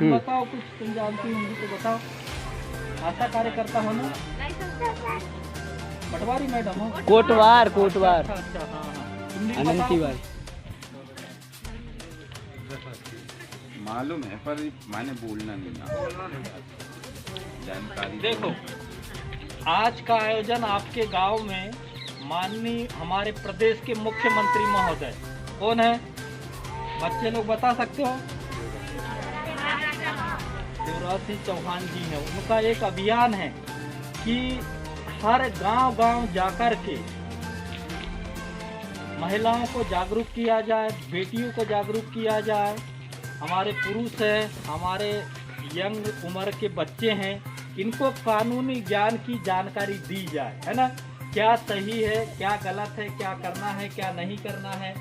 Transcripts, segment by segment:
तुम बताओ कुछ, तुम जानती होंगी तो बताओ। आशा कार्यकर्ता हो ना? पटवारी मैडम हो? कोटवार अच्छा अच्छा, हाँ हाँ। तुम भी बताओ अनंतीवार। मालूम है पर मैंने बोलना नहीं जानकारी। देखो, आज का आयोजन आपके गांव में माननीय हमारे प्रदेश के मुख्यमंत्री महोदय कौन है? बच्चे लोग बता सकते हो? शिवराज सिंह चौहान जी हैं। उनका एक अभियान है कि हर गांव-गांव जाकर के महिलाओं को जागरूक किया जाए, बेटियों को जागरूक किया जाए, हमारे पुरुष हैं, हमारे यंग उम्र के बच्चे हैं, इनको कानूनी ज्ञान की जानकारी दी जाए, है ना? क्या सही है, क्या गलत है, क्या करना है, क्या नहीं करना है,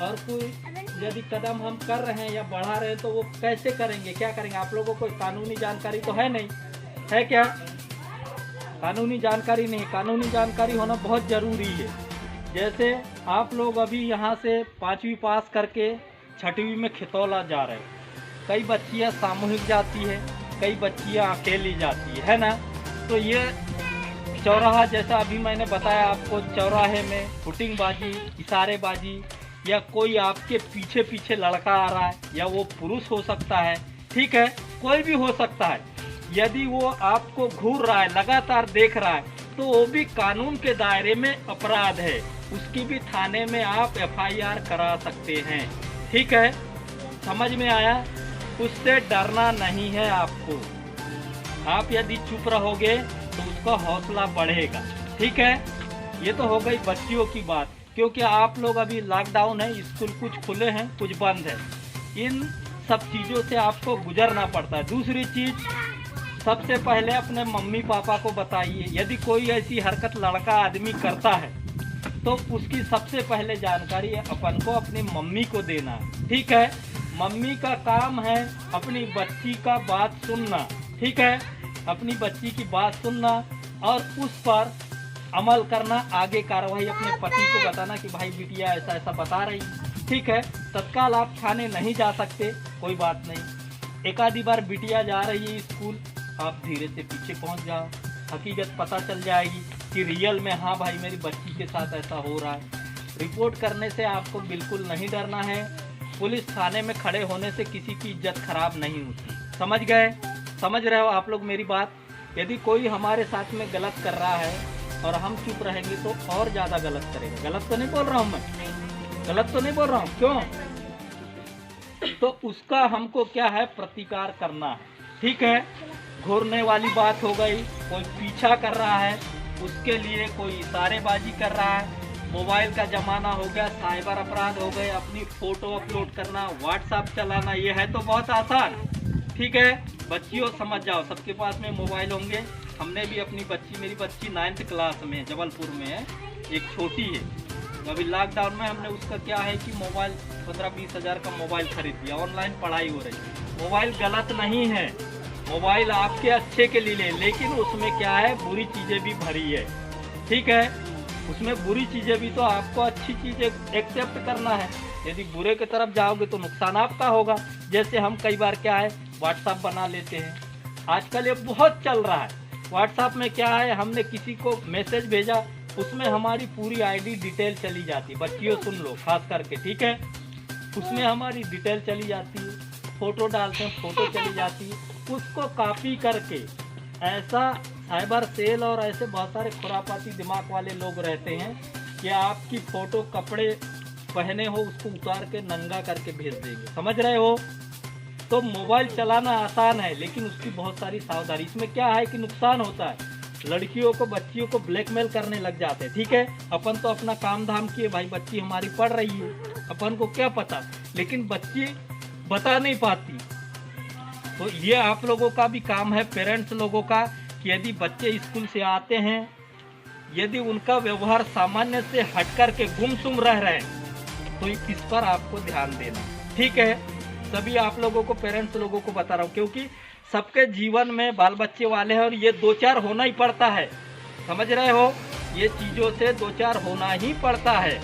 और कोई यदि कदम हम कर रहे हैं या बढ़ा रहे हैं तो वो कैसे करेंगे, क्या करेंगे। आप लोगों को कानूनी जानकारी तो है नहीं, है क्या? कानूनी जानकारी नहीं। कानूनी जानकारी होना बहुत ज़रूरी है। जैसे आप लोग अभी यहाँ से 5वीं पास करके 6वीं में खितौला जा रहे हैं। कई बच्चियाँ सामूहिक जाती है, कई बच्चियाँ अकेली जाती है ना? तो ये चौराहा, जैसा अभी मैंने बताया आपको, चौराहे में फुटिंगबाजी, इशारेबाजी, या कोई आपके पीछे पीछे लड़का आ रहा है, या वो पुरुष हो सकता है, ठीक है, कोई भी हो सकता है। यदि वो आपको घूर रहा है, लगातार देख रहा है, तो वो भी कानून के दायरे में अपराध है। उसकी भी थाने में आप FIR करा सकते हैं, ठीक है? समझ में आया? उससे डरना नहीं है आपको। आप यदि चुप रहोगे तो उसका हौसला बढ़ेगा, ठीक है? ये तो हो गई बच्चियों की बात, क्योंकि आप लोग अभी लॉकडाउन है, स्कूल कुछ खुले हैं, कुछ बंद है। इन सब चीज़ों से आपको गुजरना पड़ता है। दूसरी चीज़, सबसे पहले अपने मम्मी पापा को बताइए। यदि कोई ऐसी हरकत लड़का आदमी करता है तो उसकी सबसे पहले जानकारी अपन को अपनी मम्मी को देना है, ठीक है? मम्मी का काम है अपनी बच्ची का बात सुनना, ठीक है? अपनी बच्ची की बात सुनना और उस पर अमल करना, आगे कार्रवाई अपने पति को बताना कि भाई बिटिया ऐसा ऐसा बता रही, ठीक है? तत्काल आप थाने नहीं जा सकते, कोई बात नहीं। एक आधी बार बिटिया जा रही है स्कूल, आप धीरे से पीछे पहुंच जाओ, हकीकत पता चल जाएगी कि रियल में हाँ भाई मेरी बच्ची के साथ ऐसा हो रहा है। रिपोर्ट करने से आपको बिल्कुल नहीं डरना है। पुलिस थाने में खड़े होने से किसी की इज्जत खराब नहीं होती। समझ गए? समझ रहे हो आप लोग मेरी बात? यदि कोई हमारे साथ में गलत कर रहा है और हम चुप रहेंगे तो और ज़्यादा गलत करेगा। गलत तो नहीं बोल रहा हूँ मैं, गलत तो नहीं बोल रहा हूँ, क्यों? तो उसका हमको क्या है, प्रतिकार करना है, ठीक है? घूरने वाली बात हो गई, कोई पीछा कर रहा है, उसके लिए कोई इशारेबाजी कर रहा है, मोबाइल का ज़माना हो गया, साइबर अपराध हो गए, अपनी फ़ोटो अपलोड करना, व्हाट्सएप चलाना, ये है तो बहुत आसान, ठीक है? बच्चियों समझ जाओ, सबके पास में मोबाइल होंगे। हमने भी अपनी बच्ची, मेरी बच्ची 9th क्लास में जबलपुर में है, एक छोटी है, तो अभी लॉकडाउन में हमने उसका क्या है कि मोबाइल 15-20 हज़ार का मोबाइल खरीद दिया। ऑनलाइन पढ़ाई हो रही है। मोबाइल गलत नहीं है, मोबाइल आपके अच्छे के लिए, लेकिन उसमें क्या है, बुरी चीज़ें भी भरी है, ठीक है? उसमें बुरी चीज़ें भी, तो आपको अच्छी चीज़ें एक्सेप्ट करना है। यदि बुरे की तरफ जाओगे तो नुकसान आपका होगा। जैसे हम कई बार क्या है, व्हाट्सएप बना लेते हैं, आजकल ये बहुत चल रहा है। व्हाट्सएप में क्या है, हमने किसी को मैसेज भेजा, उसमें हमारी पूरी ID डिटेल चली जाती है। बच्चियों सुन लो खास करके, ठीक है? उसमें हमारी डिटेल चली जाती है, फ़ोटो डालते हैं, फ़ोटो चली जाती है। उसको कॉपी करके, ऐसा साइबर सेल और ऐसे बहुत सारे खुरापाती दिमाग वाले लोग रहते हैं कि आपकी फ़ोटो कपड़े पहने हो उसको उतार के नंगा करके भेज देंगे। समझ रहे हो? तो मोबाइल चलाना आसान है, लेकिन उसकी बहुत सारी सावधानी। इसमें क्या है कि नुकसान होता है, लड़कियों को, बच्चियों को ब्लैकमेल करने लग जाते हैं, ठीक है? अपन तो अपना काम धाम किए, भाई बच्ची हमारी पढ़ रही है, अपन को क्या पता, लेकिन बच्ची बता नहीं पाती। तो ये आप लोगों का भी काम है, पेरेंट्स लोगों का, कि यदि बच्चे स्कूल से आते हैं, यदि उनका व्यवहार सामान्य से हट कर के गुमसुम रह रहे हैं, तो इस पर आपको ध्यान देना, ठीक है? सभी आप लोगों को, पेरेंट्स लोगों को बता रहा हूँ, क्योंकि सबके जीवन में बाल बच्चे वाले हैं और ये 2-4 होना ही पड़ता है। समझ रहे हो? ये चीज़ों से 2-4 होना ही पड़ता है।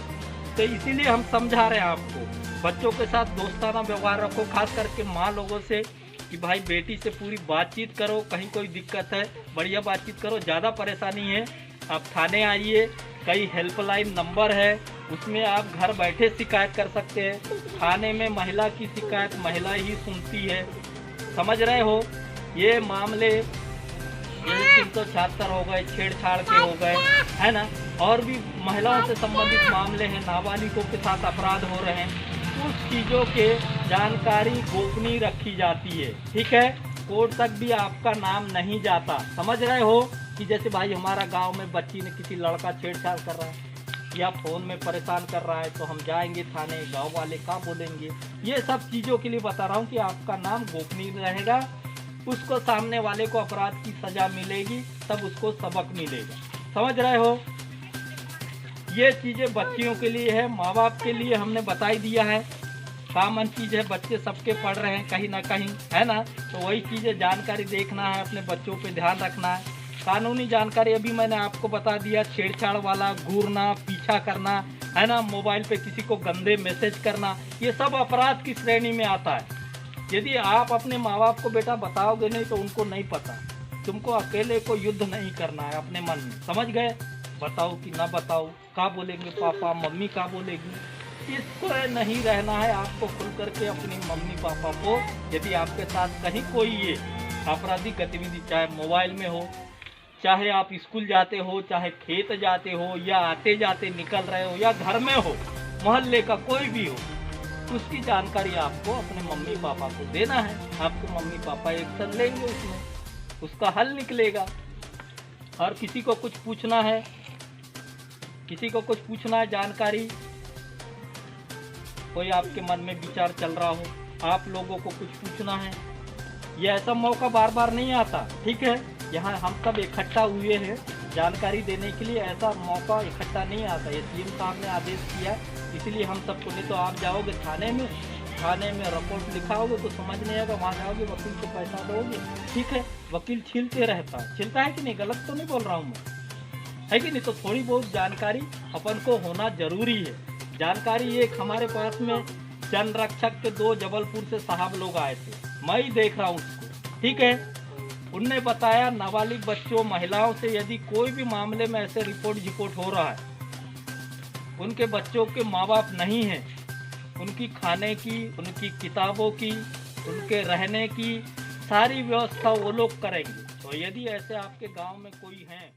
तो इसीलिए हम समझा रहे हैं आपको, बच्चों के साथ दोस्ताना व्यवहार रखो, खास करके माँ लोगों से कि भाई बेटी से पूरी बातचीत करो, कहीं कोई दिक्कत है बढ़िया बातचीत करो, ज़्यादा परेशानी है आप थाने आइए, कई हेल्पलाइन नंबर है, उसमें आप घर बैठे शिकायत कर सकते हैं। थाने में महिला की शिकायत महिला ही सुनती है, समझ रहे हो। ये मामले 376 हो गए, छेड़छाड़ के हो गए, है ना, और भी महिलाओं से संबंधित मामले हैं, नाबालिगों के साथ अपराध हो रहे हैं, उस चीज़ों के जानकारी गोपनीय रखी जाती है, ठीक है। कोर्ट तक भी आपका नाम नहीं जाता, समझ रहे हो। कि जैसे भाई हमारा गांव में बच्ची ने किसी लड़का छेड़छाड़ कर रहा है या फ़ोन में परेशान कर रहा है, तो हम जाएंगे थाने, गांव वाले क्या बोलेंगे, ये सब चीज़ों के लिए बता रहा हूँ कि आपका नाम गोपनीय रहेगा। उसको सामने वाले को अपराध की सज़ा मिलेगी, तब उसको सबक मिलेगा, समझ रहे हो। ये चीज़ें बच्चियों के लिए है, माँ बाप के लिए हमने बता ही दिया है, कॉमन चीज़ है, बच्चे सबके पढ़ रहे हैं कहीं ना कहीं, है ना। तो वही चीज़ें जानकारी देखना है, अपने बच्चों पे ध्यान रखना है। कानूनी जानकारी अभी मैंने आपको बता दिया, छेड़छाड़ वाला, घूरना, पीछा करना, है ना, मोबाइल पे किसी को गंदे मैसेज करना, ये सब अपराध की श्रेणी में आता है। यदि आप अपने माँ बाप को बेटा बताओगे नहीं तो उनको नहीं पता, तुमको अकेले को युद्ध नहीं करना है अपने मन में, समझ गए। बताओ कि ना बताओ, क्या बोलेंगे पापा मम्मी, क्या बोलेगी, इसको नहीं रहना है। आपको खुल करके अपनी मम्मी पापा को, यदि आपके साथ कहीं कोई ये आपराधिक गतिविधि, चाहे मोबाइल में हो, चाहे आप स्कूल जाते हो, चाहे खेत जाते हो, या आते जाते निकल रहे हो, या घर में हो, मोहल्ले का कोई भी हो, उसकी जानकारी आपको अपने मम्मी पापा को देना है। आपको मम्मी पापा एक्शन लेंगे, उसमें उसका हल निकलेगा। और किसी को कुछ पूछना है, किसी को कुछ पूछना है जानकारी, कोई आपके मन में विचार चल रहा हो, आप लोगों को कुछ पूछना है, ये ऐसा मौका बार बार नहीं आता, ठीक है। यहाँ हम सब इकट्ठा हुए हैं जानकारी देने के लिए, ऐसा मौका इकट्ठा नहीं आता। ये सीएम साहब ने आदेश किया, इसलिए हम सबको, नहीं तो आप जाओगे थाने में रिपोर्ट लिखाओगे तो समझ नहीं आएगा, वहाँ जाओगे वकील को पैसा दोगे, ठीक है, वकील छीलते रहता है, छीलता है कि नहीं, गलत तो नहीं बोल रहा हूँ मैं, है कि नहीं। तो थोड़ी बहुत जानकारी अपन को होना जरूरी है। जानकारी एक हमारे पास में जन रक्षक के 2 जबलपुर से साहब लोग आए थे, मैं ही देख रहा हूँ उसको, ठीक है। उनने बताया नाबालिग बच्चों, महिलाओं से यदि कोई भी मामले में ऐसे रिपोर्ट हो रहा है, उनके बच्चों के माँ बाप नहीं हैं, उनकी खाने की, उनकी किताबों की, उनके रहने की सारी व्यवस्था वो लोग करेंगे। तो यदि ऐसे आपके गांव में कोई हैं